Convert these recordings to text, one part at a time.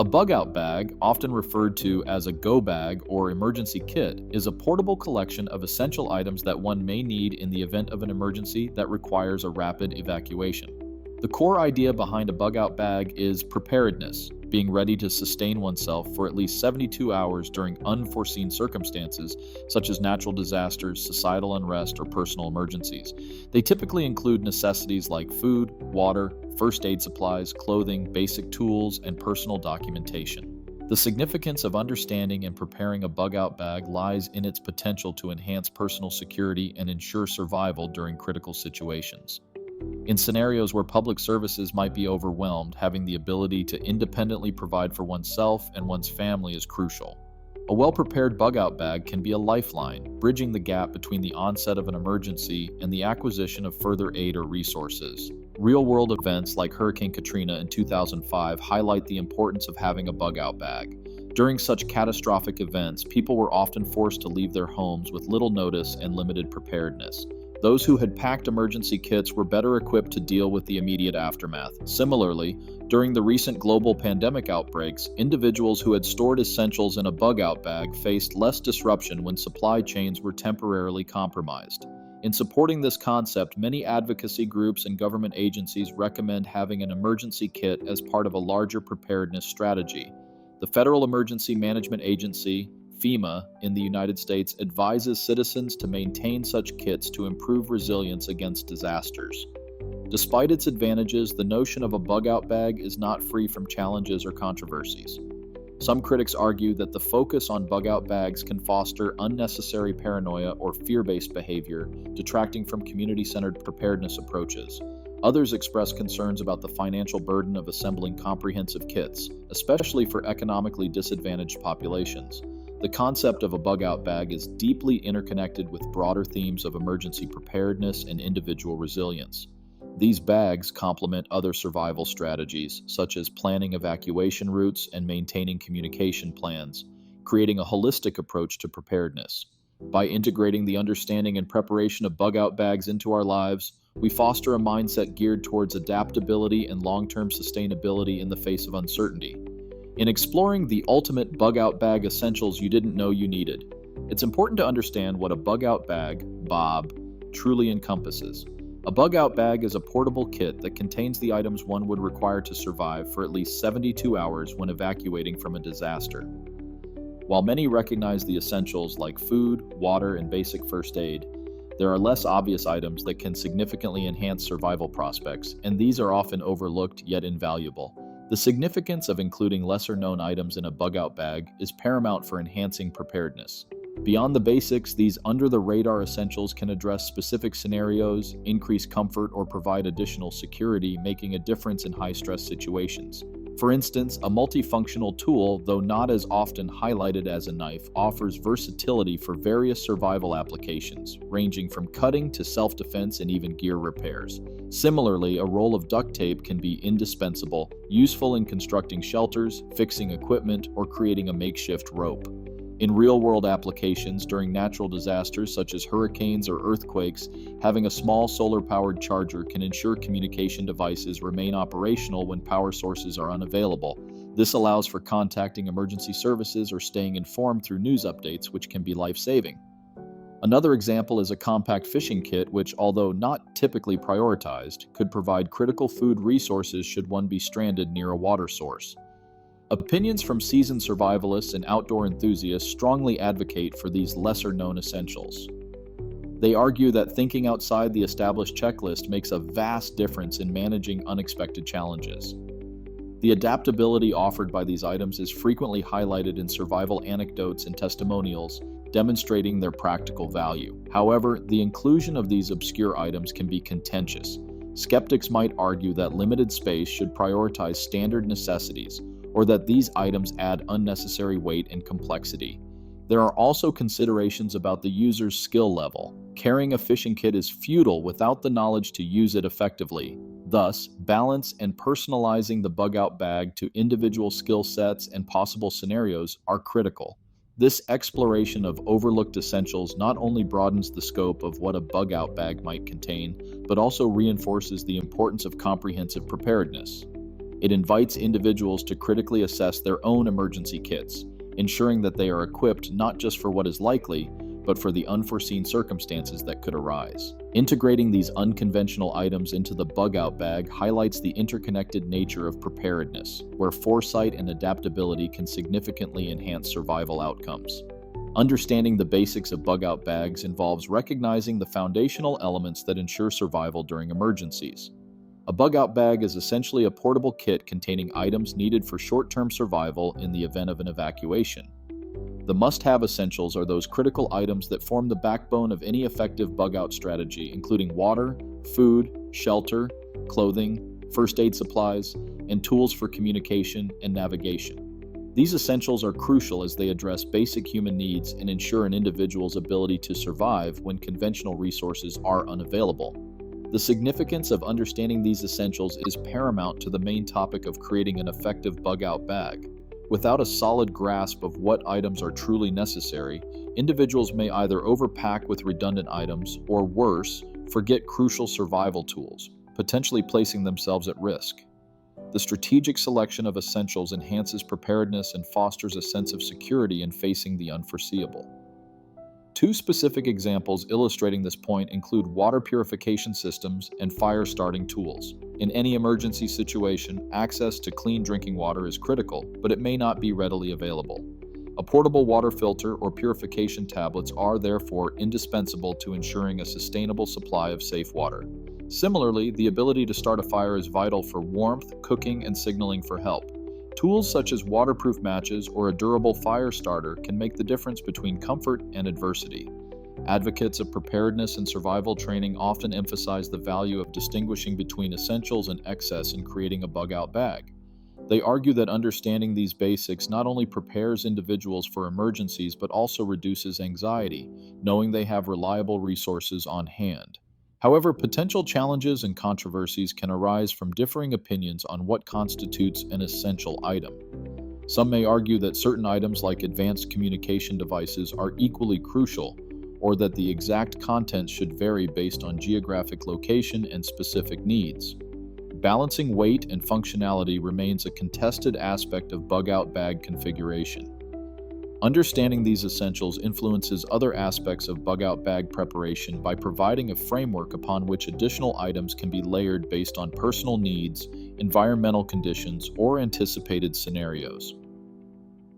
A bug-out bag, often referred to as a go bag or emergency kit, is a portable collection of essential items that one may need in the event of an emergency that requires a rapid evacuation. The core idea behind a bug-out bag is preparedness, being ready to sustain oneself for at least 72 hours during unforeseen circumstances such as natural disasters, societal unrest, or personal emergencies. They typically include necessities like food, water, first aid supplies, clothing, basic tools, and personal documentation. The significance of understanding and preparing a bug-out bag lies in its potential to enhance personal security and ensure survival during critical situations. In scenarios where public services might be overwhelmed, having the ability to independently provide for oneself and one's family is crucial. A well-prepared bug-out bag can be a lifeline, bridging the gap between the onset of an emergency and the acquisition of further aid or resources. Real-world events like Hurricane Katrina in 2005 highlight the importance of having a bug-out bag. During such catastrophic events, people were often forced to leave their homes with little notice and limited preparedness. Those who had packed emergency kits were better equipped to deal with the immediate aftermath. Similarly, during the recent global pandemic outbreaks, individuals who had stored essentials in a bug-out bag faced less disruption when supply chains were temporarily compromised. In supporting this concept, many advocacy groups and government agencies recommend having an emergency kit as part of a larger preparedness strategy. The Federal Emergency Management Agency, FEMA, in the United States advises citizens to maintain such kits to improve resilience against disasters. Despite its advantages, the notion of a bug-out bag is not free from challenges or controversies. Some critics argue that the focus on bug-out bags can foster unnecessary paranoia or fear-based behavior, detracting from community-centered preparedness approaches. Others express concerns about the financial burden of assembling comprehensive kits, especially for economically disadvantaged populations. The concept of a bug-out bag is deeply interconnected with broader themes of emergency preparedness and individual resilience. These bags complement other survival strategies, such as planning evacuation routes and maintaining communication plans, creating a holistic approach to preparedness. By integrating the understanding and preparation of bug-out bags into our lives, we foster a mindset geared towards adaptability and long-term sustainability in the face of uncertainty. In exploring the ultimate bug-out bag essentials you didn't know you needed, it's important to understand what a bug-out bag, BOB, truly encompasses. A bug-out bag is a portable kit that contains the items one would require to survive for at least 72 hours when evacuating from a disaster. While many recognize the essentials like food, water, and basic first aid, there are less obvious items that can significantly enhance survival prospects, and these are often overlooked yet invaluable. The significance of including lesser-known items in a bug-out bag is paramount for enhancing preparedness. Beyond the basics, these under-the-radar essentials can address specific scenarios, increase comfort, or provide additional security, making a difference in high-stress situations. For instance, a multifunctional tool, though not as often highlighted as a knife, offers versatility for various survival applications, ranging from cutting to self-defense and even gear repairs. Similarly, a roll of duct tape can be indispensable, useful in constructing shelters, fixing equipment, or creating a makeshift rope. In real-world applications during natural disasters such as hurricanes or earthquakes, having a small solar-powered charger can ensure communication devices remain operational when power sources are unavailable. This allows for contacting emergency services or staying informed through news updates, which can be life-saving. Another example is a compact fishing kit which, although not typically prioritized, could provide critical food resources should one be stranded near a water source. Opinions from seasoned survivalists and outdoor enthusiasts strongly advocate for these lesser-known essentials. They argue that thinking outside the established checklist makes a vast difference in managing unexpected challenges. The adaptability offered by these items is frequently highlighted in survival anecdotes and testimonials, demonstrating their practical value. However, the inclusion of these obscure items can be contentious. Skeptics might argue that limited space should prioritize standard necessities, or that these items add unnecessary weight and complexity. There are also considerations about the user's skill level. Carrying a fishing kit is futile without the knowledge to use it effectively. Thus, balance and personalizing the bug-out bag to individual skill sets and possible scenarios are critical. This exploration of overlooked essentials not only broadens the scope of what a bug-out bag might contain, but also reinforces the importance of comprehensive preparedness. It invites individuals to critically assess their own emergency kits, ensuring that they are equipped not just for what is likely, but for the unforeseen circumstances that could arise. Integrating these unconventional items into the bug-out bag highlights the interconnected nature of preparedness, where foresight and adaptability can significantly enhance survival outcomes. Understanding the basics of bug-out bags involves recognizing the foundational elements that ensure survival during emergencies. A bug-out bag is essentially a portable kit containing items needed for short-term survival in the event of an evacuation. The must-have essentials are those critical items that form the backbone of any effective bug-out strategy, including water, food, shelter, clothing, first aid supplies, and tools for communication and navigation. These essentials are crucial as they address basic human needs and ensure an individual's ability to survive when conventional resources are unavailable. The significance of understanding these essentials is paramount to the main topic of creating an effective bug-out bag. Without a solid grasp of what items are truly necessary, individuals may either overpack with redundant items or, worse, forget crucial survival tools, potentially placing themselves at risk. The strategic selection of essentials enhances preparedness and fosters a sense of security in facing the unforeseeable. Two specific examples illustrating this point include water purification systems and fire starting tools. In any emergency situation, access to clean drinking water is critical, but it may not be readily available. A portable water filter or purification tablets are therefore indispensable to ensuring a sustainable supply of safe water. Similarly, the ability to start a fire is vital for warmth, cooking, and signaling for help. Tools such as waterproof matches or a durable fire starter can make the difference between comfort and adversity. Advocates of preparedness and survival training often emphasize the value of distinguishing between essentials and excess in creating a bug-out bag. They argue that understanding these basics not only prepares individuals for emergencies but also reduces anxiety, knowing they have reliable resources on hand. However, potential challenges and controversies can arise from differing opinions on what constitutes an essential item. Some may argue that certain items like advanced communication devices are equally crucial, or that the exact content should vary based on geographic location and specific needs. Balancing weight and functionality remains a contested aspect of bug-out bag configuration. Understanding these essentials influences other aspects of bug-out bag preparation by providing a framework upon which additional items can be layered based on personal needs, environmental conditions, or anticipated scenarios.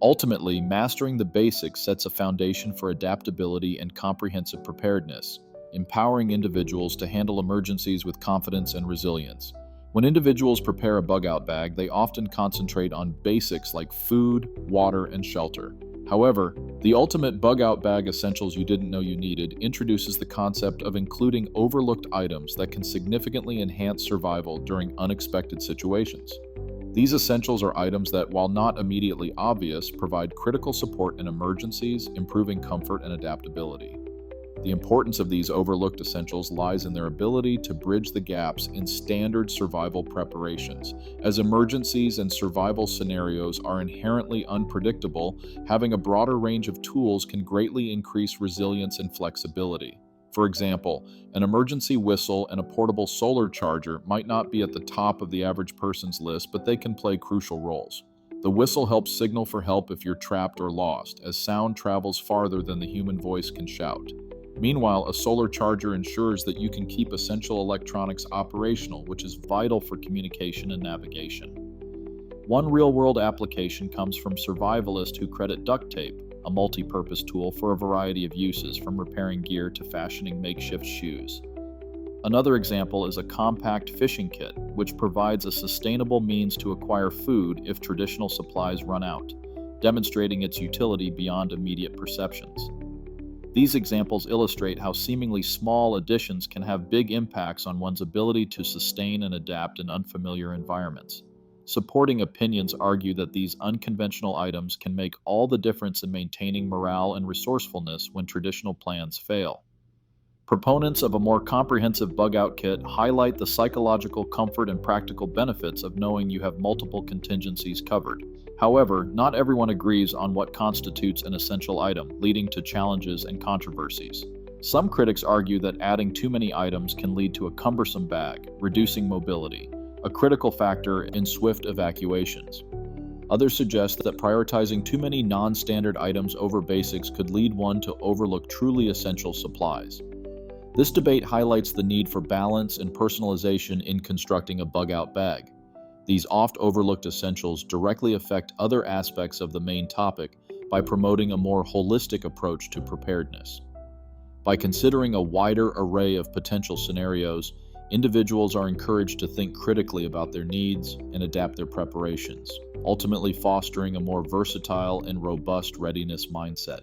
Ultimately, mastering the basics sets a foundation for adaptability and comprehensive preparedness, empowering individuals to handle emergencies with confidence and resilience. When individuals prepare a bug-out bag, they often concentrate on basics like food, water, and shelter. However, the ultimate bug-out bag essentials you didn't know you needed introduces the concept of including overlooked items that can significantly enhance survival during unexpected situations. These essentials are items that, while not immediately obvious, provide critical support in emergencies, improving comfort and adaptability. The importance of these overlooked essentials lies in their ability to bridge the gaps in standard survival preparations. As emergencies and survival scenarios are inherently unpredictable, having a broader range of tools can greatly increase resilience and flexibility. For example, an emergency whistle and a portable solar charger might not be at the top of the average person's list, but they can play crucial roles. The whistle helps signal for help if you're trapped or lost, as sound travels farther than the human voice can shout. Meanwhile, a solar charger ensures that you can keep essential electronics operational, which is vital for communication and navigation. One real-world application comes from survivalists who credit duct tape, a multi-purpose tool for a variety of uses, from repairing gear to fashioning makeshift shoes. Another example is a compact fishing kit, which provides a sustainable means to acquire food if traditional supplies run out, demonstrating its utility beyond immediate perceptions. These examples illustrate how seemingly small additions can have big impacts on one's ability to sustain and adapt in unfamiliar environments. Supporting opinions argue that these unconventional items can make all the difference in maintaining morale and resourcefulness when traditional plans fail. Proponents of a more comprehensive bug-out kit highlight the psychological comfort and practical benefits of knowing you have multiple contingencies covered. However, not everyone agrees on what constitutes an essential item, leading to challenges and controversies. Some critics argue that adding too many items can lead to a cumbersome bag, reducing mobility. a critical factor in swift evacuations. Others suggest that prioritizing too many non-standard items over basics could lead one to overlook truly essential supplies. This debate highlights the need for balance and personalization in constructing a bug-out bag. These oft-overlooked essentials directly affect other aspects of the main topic by promoting a more holistic approach to preparedness. By considering a wider array of potential scenarios, individuals are encouraged to think critically about their needs and adapt their preparations, ultimately fostering a more versatile and robust readiness mindset.